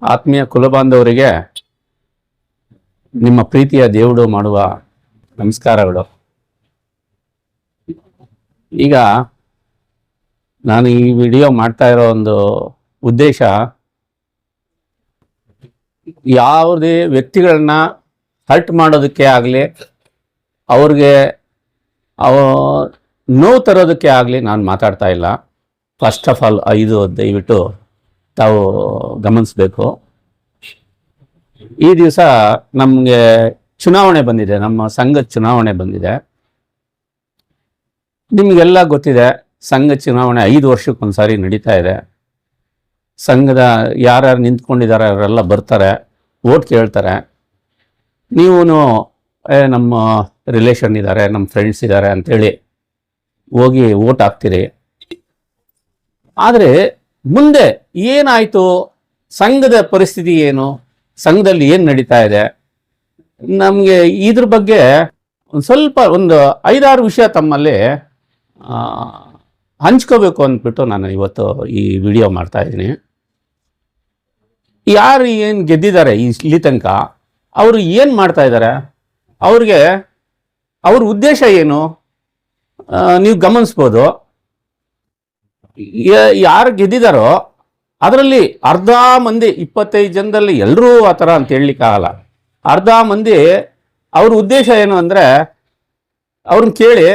ಆತ್ಮೀಯ ಕುಲಬಾಂಧವರಿಗೆ ನಿಮ್ಮ ಪ್ರೀತಿಯ దేవుడు ಮಾಡುವ ನಮಸ್ಕಾರಗಳು. ಈಗ ನಾನು ಈ ವಿಡಿಯೋ ಮಾಡ್ತಾ ಇರೋ ಒಂದು ಉದ್ದೇಶ, ಯಾವುದೇ ವ್ಯಕ್ತಿಗಳನ್ನ ಹರ್ಟ್ ಮಾಡೋದಕ್ಕೆ ಆಗಲಿ, ಅವ್ರಿಗೆ ನೋವು ತರೋದಕ್ಕೆ ಆಗಲಿ ನಾನು ಮಾತಾಡ್ತಾ ಇಲ್ಲ. ಫಸ್ಟ್ ಆಫ್ ಆಲ್ ಇದು ದಯವಿಟ್ಟು ತಾವು ಗಮನಿಸಬೇಕು. ಈ ದಿವಸ ನಮಗೆ ಚುನಾವಣೆ ಬಂದಿದೆ, ನಮ್ಮ ಸಂಘದ ಚುನಾವಣೆ ಬಂದಿದೆ. ನಿಮಗೆಲ್ಲ ಗೊತ್ತಿದೆ, ಸಂಘ ಚುನಾವಣೆ 5 ವರ್ಷಕ್ಕೊಂದ್ಸಾರಿ ನಡೀತಾ ಇದೆ. ಸಂಘದ ಯಾರ್ಯಾರು ನಿಂತ್ಕೊಂಡಿದ್ದಾರೆ ಅವರೆಲ್ಲ ಬರ್ತಾರೆ, ವೋಟ್ ಕೇಳ್ತಾರೆ. ನೀವು ನಮ್ಮ ರಿಲೇಷನ್ ಇದ್ದಾರೆ, ನಮ್ಮ ಫ್ರೆಂಡ್ಸ್ ಇದ್ದಾರೆ ಅಂಥೇಳಿ ಹೋಗಿ ವೋಟ್ ಹಾಕ್ತೀರಿ. ಆದರೆ ಮುಂದೆ ಏನಾಯಿತು, ಸಂಘದ ಪರಿಸ್ಥಿತಿ ಏನು, ಸಂಘದಲ್ಲಿ ಏನು ನಡೀತಾ ಇದೆ, ನಮಗೆ ಇದ್ರ ಬಗ್ಗೆ ಒಂದು 5-6 ವಿಷಯ ತಮ್ಮಲ್ಲಿ ಹಂಚ್ಕೋಬೇಕು ಅಂದ್ಬಿಟ್ಟು ನಾನು ಇವತ್ತು ಈ ವಿಡಿಯೋ ಮಾಡ್ತಾ ಇದ್ದೀನಿ. ಯಾರು ಏನು ಗೆದ್ದಿದ್ದಾರೆ ಇಲ್ಲಿ ತನಕ, ಅವರು ಏನು ಮಾಡ್ತಾ ಇದ್ದಾರೆ, ಅವ್ರ ಉದ್ದೇಶ ಏನು ನೀವು ಗಮನಿಸ್ಬೋದು. ಯಾರು ಗೆದ್ದಿದ್ದಾರೋ ಅದರಲ್ಲಿ ಅರ್ಧ ಮಂದಿ, 25 ಜನದಲ್ಲಿ ಎಲ್ಲರೂ ಆ ಥರ ಅಂತ ಹೇಳಲಿಕ್ಕಾಗಲ್ಲ. ಅರ್ಧ ಮಂದಿ ಅವ್ರ ಉದ್ದೇಶ ಏನು ಅಂದರೆ, ಅವ್ರನ್ನ ಕೇಳಿ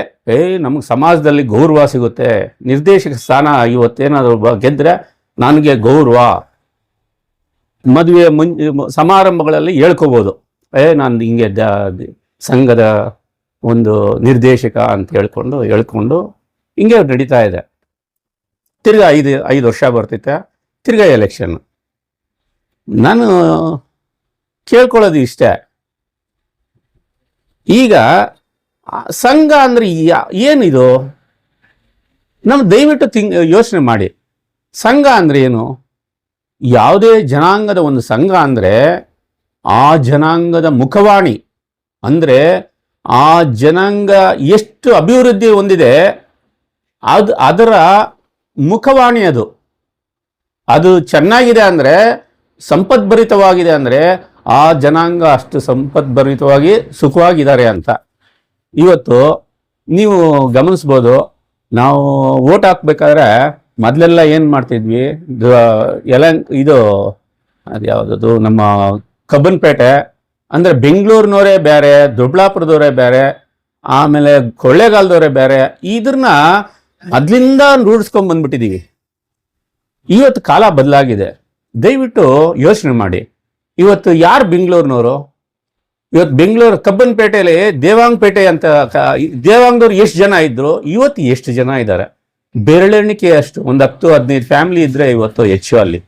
ನಮಗೆ ಸಮಾಜದಲ್ಲಿ ಗೌರವ ಸಿಗುತ್ತೆ, ನಿರ್ದೇಶಕ ಸ್ಥಾನ ಇವತ್ತೇನಾದರೂ ಗೆದ್ದರೆ ನನಗೆ ಗೌರವ, ಮದುವೆ ಸಮಾರಂಭಗಳಲ್ಲಿ ಹೇಳ್ಕೋಬೋದು, ನಾನು ಹಿಂಗೆ ಸಂಘದ ಒಂದು ನಿರ್ದೇಶಕ ಅಂತ ಹೇಳ್ಕೊಂಡು ಹಿಂಗೆ ನಡೀತಾ ಇದೆ. ತಿರ್ಗಾ 5 ವರ್ಷ ಬರ್ತಿತ್ತೆ, ತಿರ್ಗಾ ಎಲೆಕ್ಷನ್. ನಾನು ಕೇಳ್ಕೊಳ್ಳೋದು ಇಷ್ಟೇ, ಈಗ ಸಂಘ ಅಂದರೆ ಏನಿದು, ನಮ್ಮ ದಯವಿಟ್ಟು ಯೋಚನೆ ಮಾಡಿ. ಸಂಘ ಅಂದರೆ ಏನು? ಯಾವುದೇ ಜನಾಂಗದ ಒಂದು ಸಂಘ ಅಂದರೆ ಆ ಜನಾಂಗದ ಮುಖವಾಣಿ, ಅಂದರೆ ಆ ಜನಾಂಗ ಎಷ್ಟು ಅಭಿವೃದ್ಧಿ ಹೊಂದಿದೆ ಅದರ ಮುಖವಾಣಿ. ಅದು ಚೆನ್ನಾಗಿದೆ ಅಂದರೆ, ಸಂಪದ್ಭರಿತವಾಗಿದೆ ಅಂದರೆ ಆ ಜನಾಂಗ ಅಷ್ಟು ಸಂಪದ್ಭರಿತವಾಗಿ ಸುಖವಾಗಿದ್ದಾರೆ ಅಂತ. ಇವತ್ತು ನೀವು ಗಮನಿಸ್ಬೋದು, ನಾವು ವೋಟ್ ಹಾಕ್ಬೇಕಾದ್ರೆ ಮೊದಲೆಲ್ಲ ಏನು ಮಾಡ್ತಿದ್ವಿ, ಅದ್ಯಾವುದು ನಮ್ಮ ಕಬ್ಬನ್ಪೇಟೆ ಅಂದರೆ ಬೆಂಗಳೂರಿನವರೇ ಬೇರೆ, ದೊಡ್ಡಬಳ್ಳಾಪುರದವರೇ ಬೇರೆ, ಆಮೇಲೆ ಕೊಳ್ಳೇಗಾಲದವರೇ ಬೇರೆ, ಇದನ್ನ ಮೊದಲಿಂದ ರೂಢಿಸ್ಕೊಂಡು ಬಂದ್ಬಿಟ್ಟಿದ್ದೀವಿ. ಇವತ್ತು ಕಾಲ ಬದಲಾಗಿದೆ, ದಯವಿಟ್ಟು ಯೋಚನೆ ಮಾಡಿ. ಇವತ್ತು ಯಾರು ಬೆಂಗಳೂರಿನವರು? ಇವತ್ತು ಬೆಂಗಳೂರು ಕಬ್ಬನ್ಪೇಟೆಯಲ್ಲಿ ದೇವಾಂಗಪೇಟೆ ಅಂತ, ದೇವಾಂಗದವ್ರು ಎಷ್ಟು ಜನ ಇದ್ರು, ಇವತ್ತು ಎಷ್ಟು ಜನ ಇದ್ದಾರೆ? ಬೆರಳೆಣಿಕೆ ಅಷ್ಟು, ಒಂದು 10-15 ಫ್ಯಾಮಿಲಿ ಇದ್ರೆ ಇವತ್ತು ಹೆಚ್ಚು. ಅಲ್ಲಿ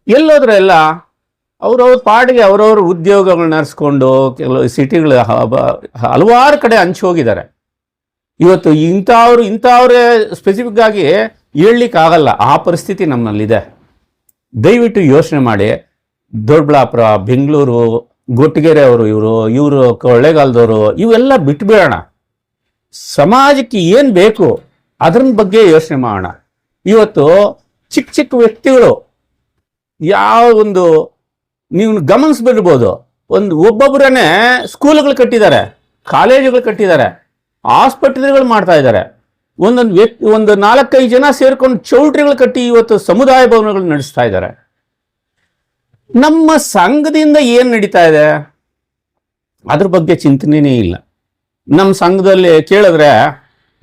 ಎಲ್ಲೋದ್ರೆ ಎಲ್ಲ ಅವ್ರವ್ರ ಪಾಡಿಗೆ ಅವ್ರವ್ರ ಉದ್ಯೋಗಗಳನ್ನ ನಡೆಸ್ಕೊಂಡು ಕೆಲವು ಸಿಟಿಗಳು ಹಲವಾರು ಕಡೆ ಹಂಚಿ ಹೋಗಿದ್ದಾರೆ. ಇವತ್ತು ಇಂಥವ್ರೇ ಸ್ಪೆಸಿಫಿಕ್ ಆಗಿ ಹೇಳಲಿಕ್ಕಾಗಲ್ಲ, ಆ ಪರಿಸ್ಥಿತಿ ನಮ್ಮಲ್ಲಿದೆ. ದಯವಿಟ್ಟು ಯೋಚನೆ ಮಾಡಿ. ದೊಡ್ಡಬಳ್ಳಾಪುರ, ಬೆಂಗಳೂರು, ಗೊಟ್ಟಿಗೆರೆ ಅವರು, ಇವರು ಕೊಳ್ಳೇಗಾಲದವರು, ಇವೆಲ್ಲ ಬಿಟ್ಬಿಡೋಣ. ಸಮಾಜಕ್ಕೆ ಏನು ಬೇಕು ಅದ್ರ ಬಗ್ಗೆ ಯೋಚನೆ ಮಾಡೋಣ. ಇವತ್ತು ಚಿಕ್ಕ ವ್ಯಕ್ತಿಗಳು ಯಾವ ಒಂದು ನೀವು ಗಮನಿಸ್ಬಿಡ್ಬೋದು, ಒಬ್ಬೊಬ್ಬರನ್ನೇ ಸ್ಕೂಲ್ಗಳು ಕಟ್ಟಿದ್ದಾರೆ, ಕಾಲೇಜುಗಳು ಕಟ್ಟಿದ್ದಾರೆ, ಆಸ್ಪತ್ರೆಗಳು ಮಾಡ್ತಾ ಇದ್ದಾರೆ. ಒಂದು 4-5 ಜನ ಸೇರ್ಕೊಂಡು ಚೌಲ್ಟ್ರಿಗಳು ಕಟ್ಟಿ ಇವತ್ತು ಸಮುದಾಯ ಭವನಗಳು ನಡೆಸ್ತಾ ಇದ್ದಾರೆ. ನಮ್ಮ ಸಂಘದಿಂದ ಏನು ನಡೀತಾ ಇದೆ ಅದ್ರ ಬಗ್ಗೆ ಚಿಂತನೆಯೇ ಇಲ್ಲ. ನಮ್ಮ ಸಂಘದಲ್ಲಿ ಕೇಳಿದ್ರೆ,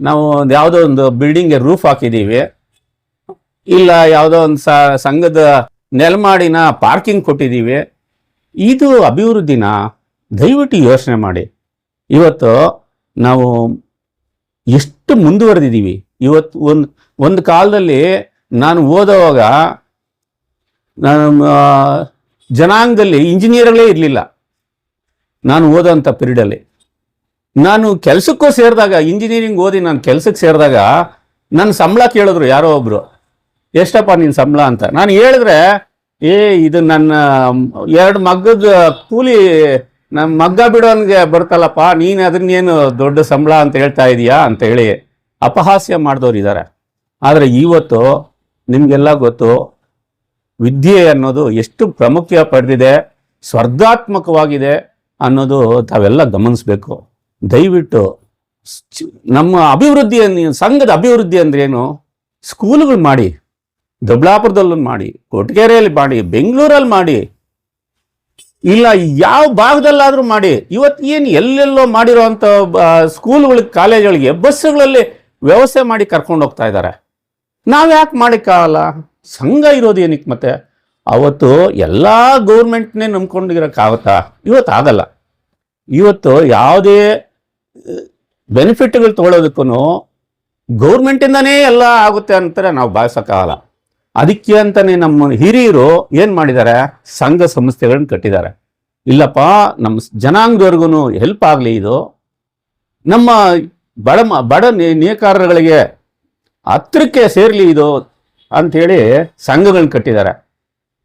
ನಾವು ಯಾವುದೋ ಒಂದು ಬಿಲ್ಡಿಂಗ್ಗೆ ರೂಫ್ ಹಾಕಿದ್ದೀವಿ, ಇಲ್ಲ ಯಾವುದೋ ಒಂದು ಸಂಘದ ನೆಲಮಾಡಿನ ಪಾರ್ಕಿಂಗ್ ಕೊಟ್ಟಿದ್ದೀವಿ, ಇದು ಅಭಿವೃದ್ಧಿನ? ದಯವಿಟ್ಟು ಯೋಚನೆ ಮಾಡಿ. ಇವತ್ತು ನಾವು ಎಷ್ಟು ಮುಂದುವರೆದಿದ್ದೀವಿ. ಇವತ್ತು ಒಂದು ಕಾಲದಲ್ಲಿ ನಾನು ಓದೋವಾಗ ಜನಾಂಗದಲ್ಲಿ ಇಂಜಿನಿಯರ್ಗಳೇ ಇರಲಿಲ್ಲ. ನಾನು ಓದೋಂಥ ಪೀರಿಯಡಲ್ಲಿ ನಾನು ಕೆಲಸಕ್ಕೂ ಸೇರಿದಾಗ, ಇಂಜಿನಿಯರಿಂಗ್ ಓದಿ ನಾನು ಕೆಲಸಕ್ಕೆ ಸೇರಿದಾಗ ನನ್ನ ಸಂಬಳ ಕೇಳಿದ್ರು ಯಾರೋ ಒಬ್ಬರು, ಎಷ್ಟಪ್ಪ ನಿನ್ನ ಸಂಬಳ ಅಂತ. ನಾನು ಹೇಳಿದ್ರೆ, ಇದು ನನ್ನ 2 ಮಗ್ಗದ ಕೂಲಿ, ನಮ್ಮ ಮಗ್ಗ ಬಿಡೋನ್ಗೆ ಬರ್ತಲ್ಲಪ್ಪ, ನೀನು ಅದನ್ನೇನು ದೊಡ್ಡ ಸಂಬಳ ಅಂತ ಹೇಳ್ತಾ ಇದೀಯಾ ಅಂತ ಹೇಳಿ ಅಪಹಾಸ್ಯ ಮಾಡಿದವ್ರು ಇದ್ದಾರೆ. ಆದರೆ ಇವತ್ತು ನಿಮಗೆಲ್ಲ ಗೊತ್ತು, ವಿದ್ಯೆ ಅನ್ನೋದು ಎಷ್ಟು ಪ್ರಾಮುಖ್ಯ ಪಡೆದಿದೆ, ಸ್ಪರ್ಧಾತ್ಮಕವಾಗಿದೆ ಅನ್ನೋದು ತಾವೆಲ್ಲ ಗಮನಿಸಬೇಕು. ದಯವಿಟ್ಟು ನಮ್ಮ ಸಂಘದ ಅಭಿವೃದ್ಧಿ ಅಂದ್ರೆ ಏನು? ಸ್ಕೂಲ್ಗಳು ಮಾಡಿ, ದೊಡ್ಡಬಳ್ಳಾಪುರದಲ್ಲಿ ಮಾಡಿ, ಕೊಟ್ಟಿಗೆರೆಯಲ್ಲಿ ಮಾಡಿ, ಬೆಂಗಳೂರಲ್ಲಿ ಮಾಡಿ, ಇಲ್ಲ ಯಾವ ಭಾಗದಲ್ಲಾದ್ರೂ ಮಾಡಿ. ಇವತ್ತು ಏನು ಎಲ್ಲೆಲ್ಲೋ ಮಾಡಿರೋಂಥ ಸ್ಕೂಲ್ಗಳಿಗೆ, ಕಾಲೇಜುಗಳಿಗೆ ಬಸ್ಸುಗಳಲ್ಲಿ ವ್ಯವಸ್ಥೆ ಮಾಡಿ ಕರ್ಕೊಂಡು ಹೋಗ್ತಾ ಇದ್ದಾರೆ. ನಾವು ಯಾಕೆ ಮಾಡೋಕ್ಕಾಗಲ್ಲ? ಸಂಘ ಇರೋದು ಏನಕ್ಕೆ? ಮತ್ತೆ ಅವತ್ತು ಎಲ್ಲ ಗೌರ್ಮೆಂಟ್ನೇ ನಂಬ್ಕೊಂಡಿರೋಕ್ಕಾಗತ್ತಾ? ಇವತ್ತು ಆಗಲ್ಲ. ಇವತ್ತು ಯಾವುದೇ ಬೆನಿಫಿಟ್ಗಳು ತಗೊಳ್ಳೋದಕ್ಕೂ ಗೌರ್ಮೆಂಟಿಂದನೇ ಎಲ್ಲ ಆಗುತ್ತೆ ಅಂತಾರೆ ನಾವು ಭಾವಿಸೋಕ್ಕಾಗಲ್ಲ. ಅದಕ್ಕೆ ಅಂತಾನೆ ನಮ್ಮ ಹಿರಿಯರು ಏನು ಮಾಡಿದ್ದಾರೆ? ಸಂಘ ಸಂಸ್ಥೆಗಳನ್ನ ಕಟ್ಟಿದ್ದಾರೆ. ಇಲ್ಲಪ್ಪ, ನಮ್ಮ ಜನಾಂಗದವರೆಗೂ ಹೆಲ್ಪ್ ಆಗಲಿ, ಇದು ನಮ್ಮ ಬಡ ನೇಕಾರಗಳಿಗೆ ಹತ್ರಕ್ಕೆ ಸೇರಲಿ ಇದು ಅಂಥೇಳಿ ಸಂಘಗಳನ್ನ ಕಟ್ಟಿದ್ದಾರೆ.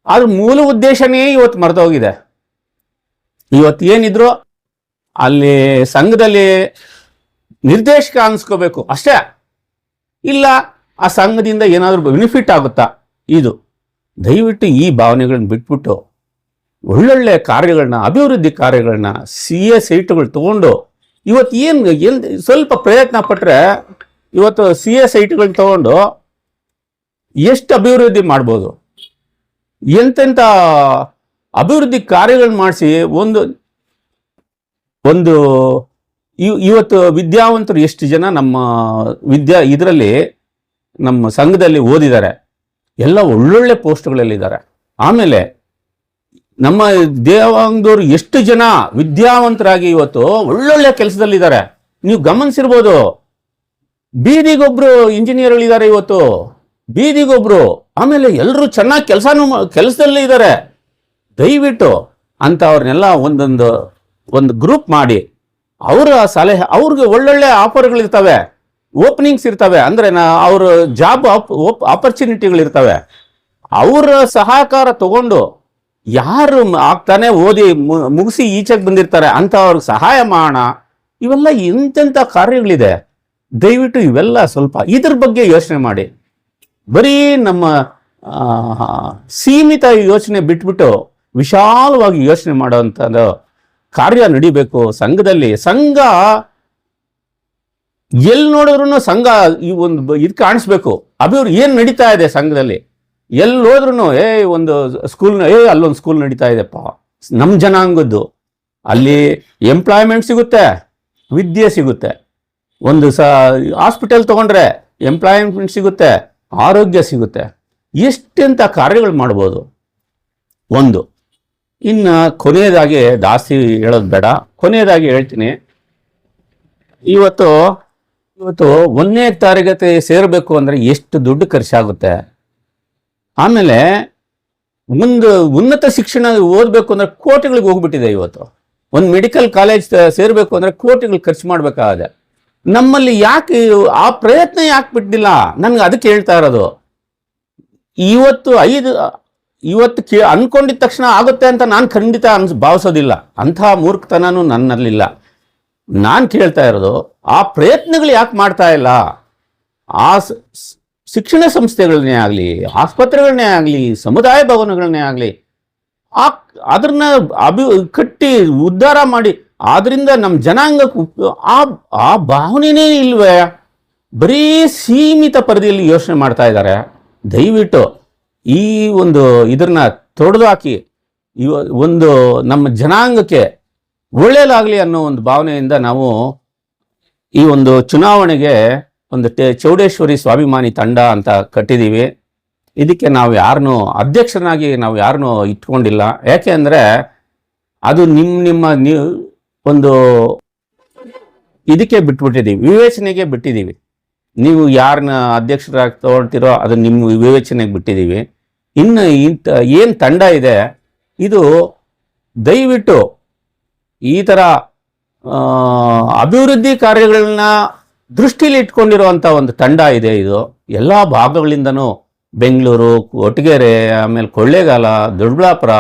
ಅದ್ರ ಮೂಲ ಉದ್ದೇಶನೇ ಇವತ್ತು ಮರೆತೋಗಿದೆ. ಇವತ್ತು ಏನಿದ್ರು ಅಲ್ಲಿ ಸಂಘದಲ್ಲಿ ನಿರ್ದೇಶಕ ಅನ್ಸ್ಕೋಬೇಕು ಅಷ್ಟೇ, ಇಲ್ಲ ಆ ಸಂಘದಿಂದ ಏನಾದರೂ ಬೆನಿಫಿಟ್ ಆಗುತ್ತಾ? ಇದು ದಯವಿಟ್ಟು ಈ ಭಾವನೆಗಳನ್ನ ಬಿಟ್ಬಿಟ್ಟು ಒಳ್ಳೊಳ್ಳೆ ಕಾರ್ಯಗಳನ್ನ, ಅಭಿವೃದ್ಧಿ ಕಾರ್ಯಗಳನ್ನ, CA ಸೈಟ್ಗಳು ತಗೊಂಡು ಇವತ್ತು ಏನು ಸ್ವಲ್ಪ ಪ್ರಯತ್ನ ಪಟ್ಟರೆ ಇವತ್ತು CA ಸೈಟ್ಗಳನ್ನ ತಗೊಂಡು ಎಷ್ಟು ಅಭಿವೃದ್ಧಿ ಮಾಡ್ಬೋದು, ಎಂತೆಂಥ ಅಭಿವೃದ್ಧಿ ಕಾರ್ಯಗಳನ್ನ ಮಾಡಿಸಿ ಒಂದು ಇವತ್ತು ವಿದ್ಯಾವಂತರು ಎಷ್ಟು ಜನ ನಮ್ಮ ಇದರಲ್ಲಿ ನಮ್ಮ ಸಂಘದಲ್ಲಿ ಓದಿದ್ದಾರೆ, ಎಲ್ಲ ಒಳ್ಳೊಳ್ಳೆ ಪೋಸ್ಟ್ಗಳಲ್ಲಿದ್ದಾರೆ. ಆಮೇಲೆ ನಮ್ಮ ದೇವಾಂಗದವರು ಎಷ್ಟು ಜನ ವಿದ್ಯಾವಂತರಾಗಿ ಇವತ್ತು ಒಳ್ಳೊಳ್ಳೆ ಕೆಲಸದಲ್ಲಿದ್ದಾರೆ. ನೀವು ಗಮನಿಸಿರ್ಬೋದು, ಬೀದಿಗೊಬ್ರು ಇಂಜಿನಿಯರ್ಗಳಿದ್ದಾರೆ ಇವತ್ತು, ಬೀದಿಗೊಬ್ರು. ಆಮೇಲೆ ಎಲ್ಲರೂ ಚೆನ್ನಾಗಿ ಕೆಲಸದಲ್ಲಿ ಇದ್ದಾರೆ. ದಯವಿಟ್ಟು ಅಂಥವ್ರನ್ನೆಲ್ಲ ಒಂದು ಗ್ರೂಪ್ ಮಾಡಿ ಅವರ ಸಲಹೆ, ಅವ್ರಿಗೆ ಒಳ್ಳೊಳ್ಳೆ ಆಫರ್ಗಳಿರ್ತವೆ, ಓಪನಿಂಗ್ಸ್ ಇರ್ತವೆ, ಅಂದರೆ ಅವ್ರ ಜಾಬ್ ಆಪರ್ಚುನಿಟಿಗಳಿರ್ತವೆ. ಅವರ ಸಹಕಾರ ತಗೊಂಡು ಯಾರು ಆಗ್ತಾನೆ ಓದಿ ಮುಗಿಸಿ ಈಚೆಗೆ ಬಂದಿರ್ತಾರೆ ಅಂಥವ್ರಿಗೆ ಸಹಾಯ ಮಾಡೋಣ. ಇವೆಲ್ಲ ಎಂತೆಂಥ ಕಾರ್ಯಗಳಿದೆ. ದಯವಿಟ್ಟು ಇವೆಲ್ಲ ಸ್ವಲ್ಪ ಇದ್ರ ಬಗ್ಗೆ ಯೋಚನೆ ಮಾಡಿ. ಬರೀ ನಮ್ಮ ಸೀಮಿತ ಯೋಚನೆ ಬಿಟ್ಬಿಟ್ಟು ವಿಶಾಲವಾಗಿ ಯೋಚನೆ ಮಾಡೋವಂಥದ್ದು ಕಾರ್ಯ ನಡಿಬೇಕು ಸಂಘದಲ್ಲಿ. ಸಂಘ ಎಲ್ಲಿ ನೋಡಿದ್ರು ಸಂಘ ಇದು ಕಾಣಿಸ್ಬೇಕು. ಅಭಿವೃದ್ಧಿ ಏನು ನಡೀತಾ ಇದೆ ಸಂಘದಲ್ಲಿ, ಎಲ್ಲಿ ಹೋದ್ರೂ ಒಂದು ಸ್ಕೂಲ್, ಅಲ್ಲೊಂದು ಸ್ಕೂಲ್ ನಡೀತಾ ಇದೆಪ್ಪ ನಮ್ಮ ಜನಾಂಗದ್ದು, ಅಲ್ಲಿ ಎಂಪ್ಲಾಯ್ಮೆಂಟ್ ಸಿಗುತ್ತೆ, ವಿದ್ಯೆ ಸಿಗುತ್ತೆ. ಒಂದು ಹಾಸ್ಪಿಟಲ್ ತಗೊಂಡ್ರೆ ಎಂಪ್ಲಾಯ್ಮೆಂಟ್ ಸಿಗುತ್ತೆ, ಆರೋಗ್ಯ ಸಿಗುತ್ತೆ. ಎಷ್ಟೆಂಥ ಕಾರ್ಯಗಳು ಮಾಡ್ಬೋದು. ಇನ್ನು ಕೊನೆಯದಾಗಿ ಜಾಸ್ತಿ ಹೇಳೋದು ಬೇಡ, ಕೊನೆಯದಾಗಿ ಹೇಳ್ತೀನಿ. ಇವತ್ತು 1ನೇ ತರಗತಿ ಸೇರಬೇಕು ಅಂದರೆ ಎಷ್ಟು ದುಡ್ಡು ಖರ್ಚಾಗುತ್ತೆ. ಆಮೇಲೆ ಉನ್ನತ ಶಿಕ್ಷಣ ಓದಬೇಕು ಅಂದರೆ ಕೋಟಿಗಳಿಗೆ ಹೋಗ್ಬಿಟ್ಟಿದೆ. ಇವತ್ತು ಒಂದು ಮೆಡಿಕಲ್ ಕಾಲೇಜ್ ಸೇರಬೇಕು ಅಂದರೆ ಕೋಟಿಗಳು ಖರ್ಚು ಮಾಡಬೇಕಾಗಿದೆ. ನಮ್ಮಲ್ಲಿ ಯಾಕೆ ಆ ಪ್ರಯತ್ನ ಯಾಕೆ ಬಿಟ್ಟಿಲ್ಲ? ನನಗೆ ಅದಕ್ಕೆ ಹೇಳ್ತಾ ಇರೋದು. ಇವತ್ತು ಅನ್ಕೊಂಡಿದ ತಕ್ಷಣ ಆಗುತ್ತೆ ಅಂತ ನಾನು ಖಂಡಿತ ಭಾವಿಸೋದಿಲ್ಲ. ಅಂಥ ಮೂರ್ಖತನೂ ನನ್ನಲ್ಲಿಲ್ಲ. ನಾನು ಕೇಳ್ತಾ ಇರೋದು, ಆ ಪ್ರಯತ್ನಗಳು ಯಾಕೆ ಮಾಡ್ತಾ ಇಲ್ಲ? ಆ ಶಿಕ್ಷಣ ಸಂಸ್ಥೆಗಳನ್ನೇ ಆಗಲಿ, ಆಸ್ಪತ್ರೆಗಳನ್ನೇ ಆಗಲಿ, ಸಮುದಾಯ ಭವನಗಳನ್ನೇ ಆಗಲಿ, ಅದನ್ನ ಕಟ್ಟಿ ಉದ್ಧಾರ ಮಾಡಿ ಆದ್ರಿಂದ ನಮ್ಮ ಜನಾಂಗಕ್ಕೆ ಆ ಭಾವನೆನೇ ಇಲ್ವೇ? ಬರೀ ಸೀಮಿತ ಪರಿಧಿಯಲ್ಲಿ ಯೋಚನೆ ಮಾಡ್ತಾ ಇದ್ದಾರೆ. ದಯವಿಟ್ಟು ಈ ಇದನ್ನ ತೊಡೆದು ಹಾಕಿ ನಮ್ಮ ಜನಾಂಗಕ್ಕೆ ಒಳ್ಳೆಯದಾಗಲಿ ಅನ್ನೋ ಒಂದು ಭಾವನೆಯಿಂದ ನಾವು ಈ ಚುನಾವಣೆಗೆ ಚೌಡೇಶ್ವರಿ ಸ್ವಾಭಿಮಾನಿ ತಂಡ ಅಂತ ಕಟ್ಟಿದ್ದೀವಿ. ಇದಕ್ಕೆ ನಾವು ಯಾರನ್ನೂ ಅಧ್ಯಕ್ಷರನ್ನಾಗಿ ನಾವು ಯಾರನ್ನೂ ಇಟ್ಕೊಂಡಿಲ್ಲ. ಯಾಕೆ ಅಂದರೆ ಅದು ಇದಕ್ಕೆ ಬಿಟ್ಬಿಟ್ಟಿದ್ದೀವಿ, ವಿವೇಚನೆಗೆ ಬಿಟ್ಟಿದ್ದೀವಿ. ನೀವು ಯಾರನ್ನ ಅಧ್ಯಕ್ಷರಾಗಿ ತಗೊಳ್ತೀರೋ ಅದು ನಿಮ್ಮ ವಿವೇಚನೆಗೆ ಬಿಟ್ಟಿದ್ದೀವಿ. ಇನ್ನು ಏನು ತಂಡ ಇದೆ, ಇದು ದಯವಿಟ್ಟು ಈ ಥರ ಅಭಿವೃದ್ಧಿ ಕಾರ್ಯಗಳನ್ನ ದೃಷ್ಟಿಲಿ ಇಟ್ಕೊಂಡಿರುವಂಥ ಒಂದು ತಂಡ ಇದೆ. ಇದು ಎಲ್ಲ ಭಾಗಗಳಿಂದನೂ, ಬೆಂಗಳೂರು, ಕೊಟ್ಟಿಗೆರೆ, ಆಮೇಲೆ ಕೊಳ್ಳೇಗಾಲ, ದೊಡ್ಡಬಳ್ಳಾಪುರ,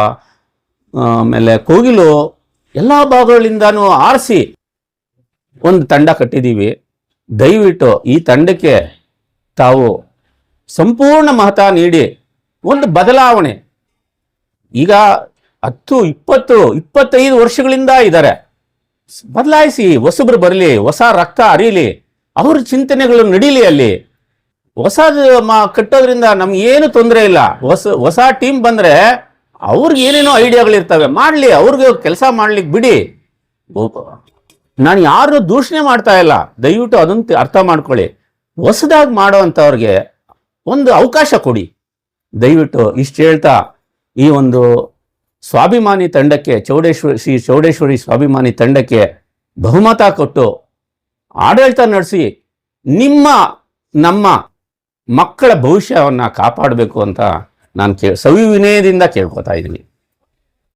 ಆಮೇಲೆ ಕೋಗಿಲು, ಎಲ್ಲ ಭಾಗಗಳಿಂದನೂ ಆರಿಸಿ ಒಂದು ತಂಡ ಕಟ್ಟಿದ್ದೀವಿ. ದಯವಿಟ್ಟು ಈ ತಂಡಕ್ಕೆ ತಾವು ಸಂಪೂರ್ಣ ಮಹತ್ವ ನೀಡಿ ಒಂದು ಬದಲಾವಣೆ ಈಗ 10, 20, 25 ವರ್ಷಗಳಿಂದ ಇದ್ದಾರೆ. ಬದಲಾಯಿಸಿ, ಹೊಸಬ್ರು ಬರಲಿ, ಹೊಸ ರಕ್ತ ಹರಿಯಲಿ, ಅವ್ರ ಚಿಂತನೆಗಳು ನಡೀಲಿ. ಅಲ್ಲಿ ಹೊಸ ಕಟ್ಟೋದ್ರಿಂದ ನಮ್ಗೆ ಏನು ತೊಂದರೆ ಇಲ್ಲ. ಹೊಸ ಟೀಮ್ ಬಂದ್ರೆ ಅವ್ರಿಗೆ ಏನೇನೋ ಐಡಿಯಾಗಳಿರ್ತವೆ, ಮಾಡ್ಲಿ, ಅವ್ರಿಗೆ ಕೆಲಸ ಮಾಡ್ಲಿಕ್ಕೆ ಬಿಡಿ. ನಾನು ಯಾರು ದೂಷಣೆ ಮಾಡ್ತಾ ಇಲ್ಲ, ದಯವಿಟ್ಟು ಅದನ್ನ ಅರ್ಥ ಮಾಡ್ಕೊಳ್ಳಿ. ಹೊಸದಾಗಿ ಮಾಡೋವಂಥವ್ರಿಗೆ ಒಂದು ಅವಕಾಶ ಕೊಡಿ ದಯವಿಟ್ಟು. ಇಷ್ಟು ಹೇಳ್ತಾ ಈ ಒಂದು ಸ್ವಾಭಿಮಾನಿ ತಂಡಕ್ಕೆ, ಶ್ರೀ ಚೌಡೇಶ್ವರಿ ಸ್ವಾಭಿಮಾನಿ ತಂಡಕ್ಕೆ ಬಹುಮತ ಕೊಟ್ಟು ಆಡಳಿತ ನಡೆಸಿ ನಮ್ಮ ಮಕ್ಕಳ ಭವಿಷ್ಯವನ್ನು ಕಾಪಾಡಬೇಕು ಅಂತ ನಾನು ಸವಿನಯದಿಂದ ಕೇಳ್ಕೊತಾ ಇದ್ದೀನಿ.